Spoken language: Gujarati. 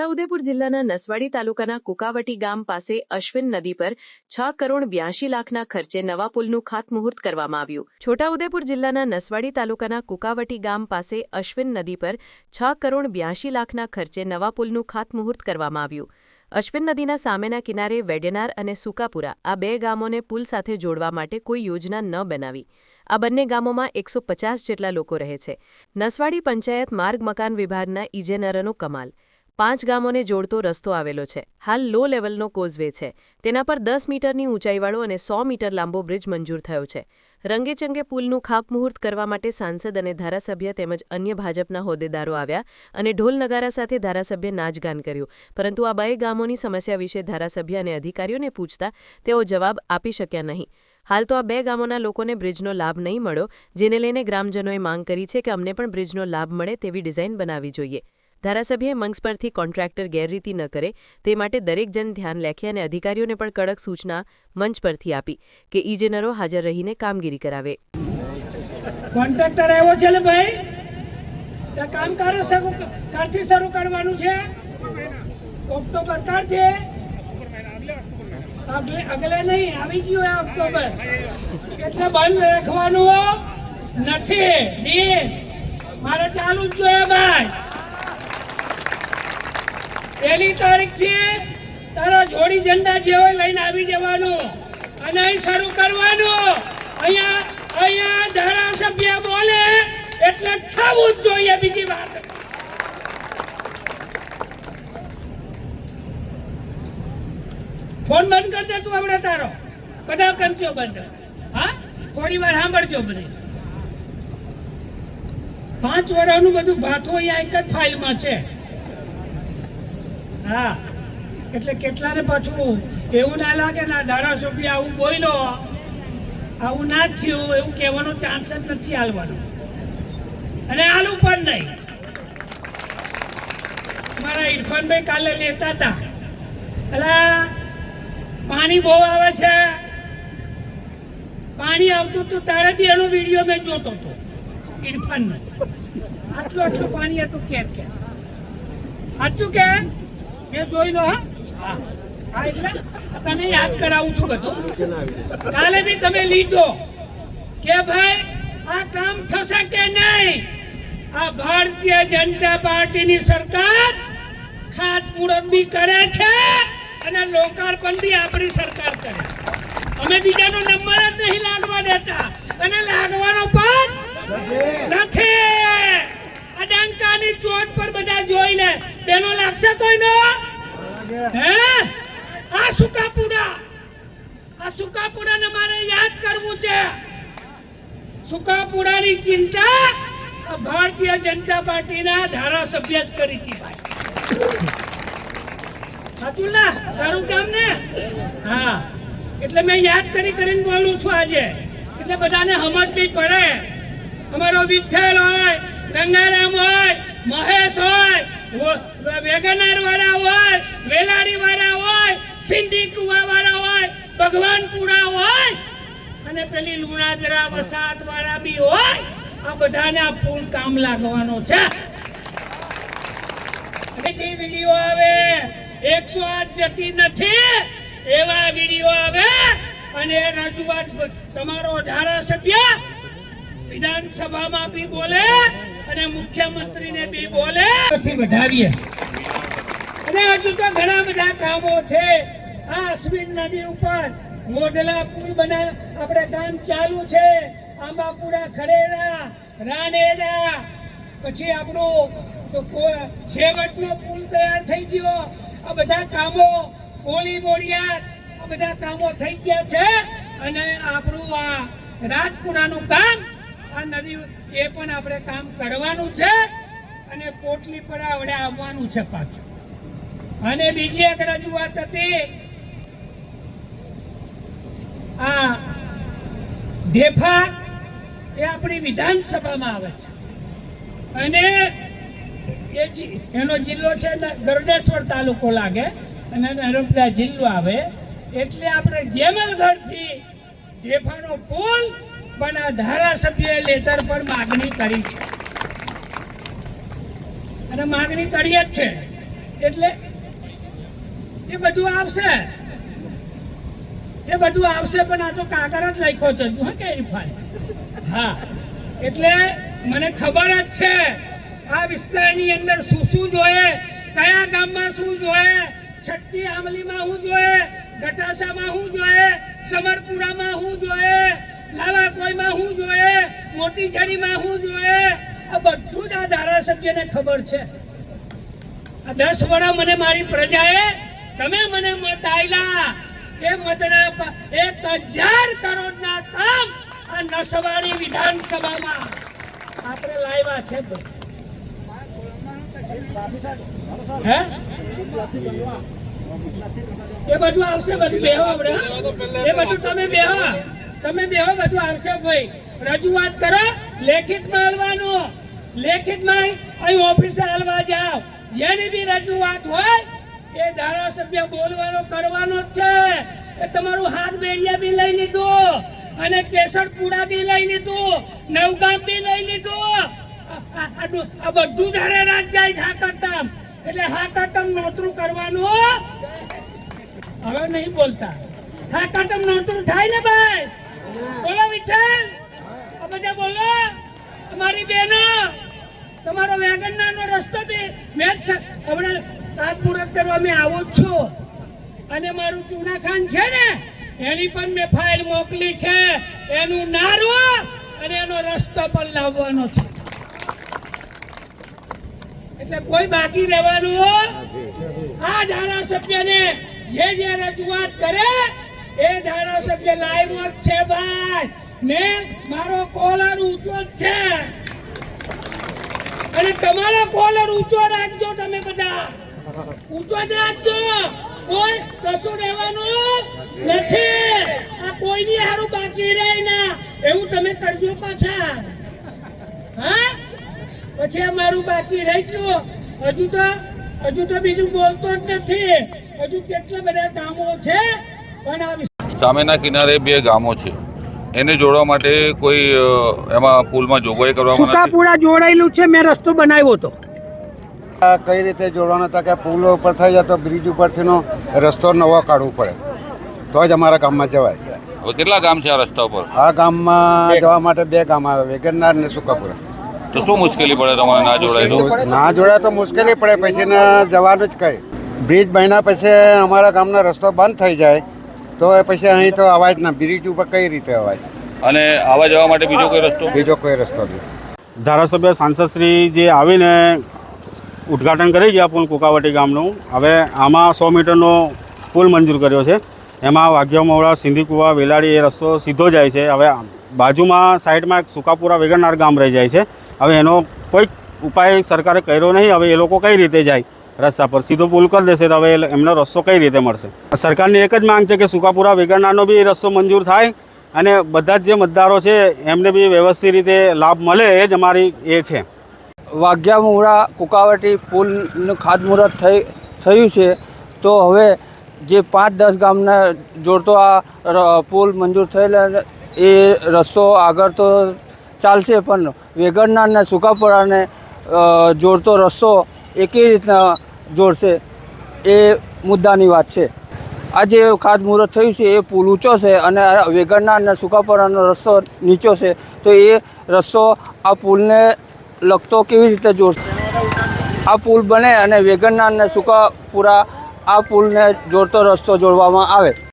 છોટાઉદેપુર જિલ્લાના નસવાડી તાલુકાના કુકાવટી ગામ પાસે અશ્વિન નદી પર 6 કરોડ 82 લાખના ખર્ચે નવા પુલનું ખાતમુહૂર્ત કરવામાં આવ્યું। છોટાઉદેપુર જિલ્લાના નસવાડી તાલુકાના કુકાવટી ગામ પાસે અશ્વિન નદી પર 6 કરોડ 82 લાખના ખર્ચે નવા પુલનું ખાતમુહૂર્ત કરવામાં આવ્યું। અશ્વિન નદીના સામેના કિનારે વેડેનાર અને સુકાપુરા આ બે ગામોને પુલ સાથે જોડવા માટે કોઈ યોજના ન બનાવી। આ બંને ગામોમાં 150 જેટલા લોકો રહે છે। નસવાડી પંચાયત માર્ગ મકાન વિભાગના ઇજનેરોનો કમાલ। 5 ગામોને જોડતો રસ્તો આવેલો છે। હાલ લો લેવલનો કોઝવે છે। તેના પર 10 મીટરની ઊંચાઈવાળો અને 100 મીટર લાંબો બ્રિજ મંજૂર થયો છે। રંગેચંગે પુલનું ખાતમુહૂર્ત કરવા માટે સાંસદ અને ધારાસભ્ય તેમજ અન્ય ભાજપના હોદ્દેદારો આવ્યા અને ઢોલ નગારા સાથે ધારાસભ્ય નાચગાન કર્યું, પરંતુ આ બે ગામોની સમસ્યા વિશે ધારાસભ્ય અને અધિકારીઓને પૂછતા તેઓ જવાબ આપી શક્યા નહીં। હાલ તો આ બે ગામોના લોકોને બ્રિજનો લાભ નહીં મળ્યો, જેને લઈને ગ્રામજનોએ માંગ કરી છે કે અમને પણ બ્રિજનો લાભ મળે તેવી ડિઝાઇન બનાવવી જોઈએ। ધારાસભ્યએ મંચ પરથી કોન્ટ્રાક્ટર ગેરરીતિ ન કરે તે માટે દરેક જણ ધ્યાન રાખે અને અધિકારીઓને પણ કડક સૂચના મંચ પરથી આપી કે ઇજનેરો હાજર રહીને કામગીરી કરાવે। કોન્ટ્રાક્ટર આવ્યો છે ભાઈ, તે કામ કારથી શરૂ કરવાનું છે। ઓક્ટોબર કારથી અગલે નહીં આવી ગયું ઓક્ટોબર, એટલે બંધ રાખવાનું નથી। મારે ચાલુ જ જોઈએ ભાઈ। 1 તારીખથી તારા જોડી ઝંડા જે હોય લઈને આવી જવાનું અને અહીં શરૂ કરવાનું। અહીંયા ધારાસભ્ય બોલે એટલે થવું જ જોઈએ। બીજી વાત ફોન બંધ કરી દે તું હમણાં તારો, બધા કંચો બંધ। હા, થોડી વાર સાંભળજો બધી। 5 વર્ષનું બધું ભાથું અહીંયા એક જ ફાઇલમાં છે। હા, એટલે કેટલાને પાછું એવું ના લાગે ના ધારાસભ્ય આવું બોલ્યો, આવું ના થયું એવું કહેવાનો ચાન્સ જ નથી હાલવાનો, અને હાલું પણ નહીં। મારા ઇરફાનભાઈ કાલે લેતા હતા, એટલે પાણી બહુ આવે છે, પાણી આવતું હતું તારે બી એનો વિડીયો મેં જોતો હતો ઇરફાનનો। આટલું પાણી હતું કે સાચું કે મેં જોઈ લો। હા, એટલે તને યાદ કરાવું છું બધું। કાલે બી તમે લીધો કે ભાઈ આ કામ થશે કે નહીં। આ ભારતીય જનતા પાર્ટીની સરકાર ખાતમુહૂર્ત બી કરે છે અને લોકાર્પણ બી આપણી સરકાર કરે। અમે બીજાનો નંબર જ નહીં લાગવા દેતા અને લાગવાનો પણ નથી। આ ડંકાની ચોટ પર બધા જોઈ લે, બેનો લાગશે કોઈનો? હે, આ સુકાપુરાને મારે યાદ કરવું છે। સુકાપુરાની ચિંતા આ ભારતીય જનતા પાર્ટીના ધારાસભ્ય જ કરી હતી ભાઈ। સાચું ના તારું કામ ને? હા, એટલે મેં યાદ કરીને બોલું છું આજે, એટલે બધાને સમજ બી પડે। અમારો વિઠ્ઠલ હોય, ગંગારામ હોય, મહેશ હોય, વેગનાર વાળા હોય, વેલાડી વાળા હોય, સિંધી કુવા વાળા હોય, ભગવાનપુરા હોય અને પેલી લુણાદરા વસાત વાળા બી હોય, આ બધાને આ પુલ કામ લાગવાનો છે। વિડીયો આવે 108 જતી નથી એવા વિડીયો આવે અને રજૂઆત તમારો ધારાસભ્ય વિધાનસભામાં બી બોલે અને મુખ્યમંત્રીને બી બોલે વધાવીએ। અને હજુ તો ઘણા બધા કામો છે। આ અશ્વિન નદી ઉપર મોઢલા પુલ આપણે કામ ચાલુ છે। આંબાપુરા, ખરેડા, રાનેડા, પછી આપણું છેવટનો પુલ તૈયાર થઈ ગયો। આ બધા કામો કોળી બોડિયાર આ બધા કામો થઈ ગયા છે અને આપણું આ રાજપુરાનું કામ આ નદી એ પણ આપણે કામ કરવાનું છે અને પોટલી પર આવડે આવવાનું છે પાછું। અને બીજી એક રજૂઆત હતી, આ ઢેફા એ આપણી વિધાનસભામાં આવે છે અને એનો જિલ્લો છે ગરડેશ્વર તાલુકો લાગે અને નર્મદા જિલ્લો આવે। એટલે આપણે જેમલગઢથી ઢેફાનો પુલ પણ આ ધારાસભ્ય લેટર પર માગણી કરી છે અને માગણી કરીએ જ છે। એટલે એ બધું આવશે, એ બધું આવશે, પણ આ તો કાગળ જ લખ્યો છે હજુ. હા કે ઇરફાન? હા, એટલે મને ખબર જ છે આ વિસ્તારની અંદર શું શું જોઈએ, કયા ગામમાં શું જોઈએ, છઠ્ઠી આમલીમાં શું જોઈએ, ગટાસામાં શું જોઈએ, સમરપુરામાં શું જોઈએ, લાવાકોઈમાં શું જોઈએ, મોટી ઝાડીમાં શું જોઈએ, આ બધું જ આ ધારાસભ્યને ખબર છે. આ 10 વર્ષ મને મારી પ્રજાએ, તમે મને મત આલ્યા, એ મતના 1000 કરોડના કામ આ નસવાડી વિધાનસભામાં આપણે લાવ્યા છે. હે? એ બધું આવશે, બધું બેહો આપણે. એ બધું તમે બેહો, બધું આવશે ભાઈ. રજૂઆત કરો, લેખિતમાં આલવાનું, લેખિતમાં અહીં ઓફિસે આલવા જાઓ. જેની બી રજૂઆત હોય એ ધારાસભ્ય બોલવાનો કરવાનો જ છે. એ તમારું હાથ બેડિયા બી લઈ લીધું અને કેસરપુરા બી લઈ લીધું, નવગામ બી લઈ લીધું. આ બધું ધારે રાત જાય હાકરતમ. એટલે હાકરતમ નોતરું કરવાનું. હવે નહીં બોલતા. હાકરતમ નોતરું થાય ને ભાઈ? બોલો વિઠ્ઠલ, આ બધા બોલો. તમારી બહેનો, તમારો વેગનનો રસ્તો બી મેં હમણાં તાત્પુરત કરવા મેં આવું જ છું. અને મારું ચૂનાખાન છે ને, એની પણ મેં ફાઇલ મોકલી છે. એનું નારું અને એનો રસ્તો પણ લાવવાનો છે. એટલે કોઈ બાકી રહેવાનું. આ ધારાસભ્યને જે રજૂઆત કરે એ ધારાસભ્ય લાવ્યો જ છે ભાઈ. મેં મારો કોલર ઊંચો જ છે અને તમારો કોલર ઊંચો રાખજો. તમે બધા ઊંચો જ રાખજો. કોઈ કશું રહેવાનું નથી. આ કોઈની હારું બાકી રહે ના એવું તમે કરજો પાછા. હા, પછી અમારું બાકી રહી ગયું. હજુ તો બીજું બોલતો જ નથી. હજુ કેટલા બધા કામો છે. પણ આ સામેના કિનારે 2 ગામો છે, એને જોડવા માટે કોઈ એમાં પુલમાં જોગવાઈ કરવામાં નથી? સુકાપુરા જોડાયેલું છે. મેં રસ્તો બનાવ્યો હતો. કઈ રીતે જોડવાનો હતા કે પુલ ઉપર થઈ જાય તો બ્રિજ ઉપરથીનો રસ્તો નવો કાઢવો પડે તો જ અમારા ગામમાં જવાય. હવે કેટલા ગામ છે આ રસ્તા ઉપર? આ ગામમાં જવા માટે 2 ગામ આવે, વેગનનાર ને સુકાપુરા. તો શું મુશ્કેલી પડે તમારે ના જોડાય તો? ના જોડાય તો મુશ્કેલી પડે. પછી ને જવાનું જ કઈ. બ્રિજ બન્યા પછી અમારા ગામનો રસ્તો બંધ થઈ જાય તો પછી અહીં તો અવાજ ના. બ્રિજ ઉપર કઈ રીતે અવાજ? અને આવવા જવા માટે બીજો કોઈ રસ્તો? બીજો કોઈ રસ્તો નહીં. ધારાસભ્ય સાંસદશ્રી જે આવીને ઉદ્ઘાટન કરી ગયા પુલ કુકાવટી ગામનું. હવે આમાં 100 મીટરનો પુલ મંજૂર કર્યો છે. એમાં વાઘિયામોડા, સિંધીકુવા, વેલાડી એ રસ્તો સીધો જાય છે. હવે બાજુમાં સાઈડમાં એક સુકાપુરા વેગનનાર ગામ રહી જાય છે. હવે એનો કોઈ ઉપાય સરકારે કર્યો નહીં. હવે એ લોકો કઈ રીતે જાય રસ્તા પર? સીધો પુલ કરી દેશે તો હવે એમનો રસ્તો કઈ રીતે મળશે? સરકારની એક જ માંગ છે કે સુકાપુરા વેગનનારનો બી રસ્તો મંજૂર થાય અને બધા જ જે મતદારો છે એમને બી વ્યવસ્થિત રીતે લાભ મળે, એ જ અમારી એ છે. વાઘિયામોડા કુકાવટી પુલનું ખાતમુહૂર્ત થયું છે. તો હવે જે 5-10 ગામને જોડતો આ પુલ મંજૂર થયેલા એ રસ્તો આગળ તો ચાલશે, પણ વેગનનાર અને સુકાપુરાને જોડતો રસ્તો એકેય રીતના જોડશે એ મુદ્દાની વાત છે. આ જે ખાતમુહૂર્ત થયું છે એ પુલ ઊંચો છે અને વેગનનાર અને સુકાપુરાનો રસ્તો નીચો છે. તો એ રસ્તો આ પુલને લગતો કેવી રીતે જોડશે? આ પુલ બને અને વેગનનાર અને સુકાપુરા આ પુલને જોડતો રસ્તો જોડવામાં આવે.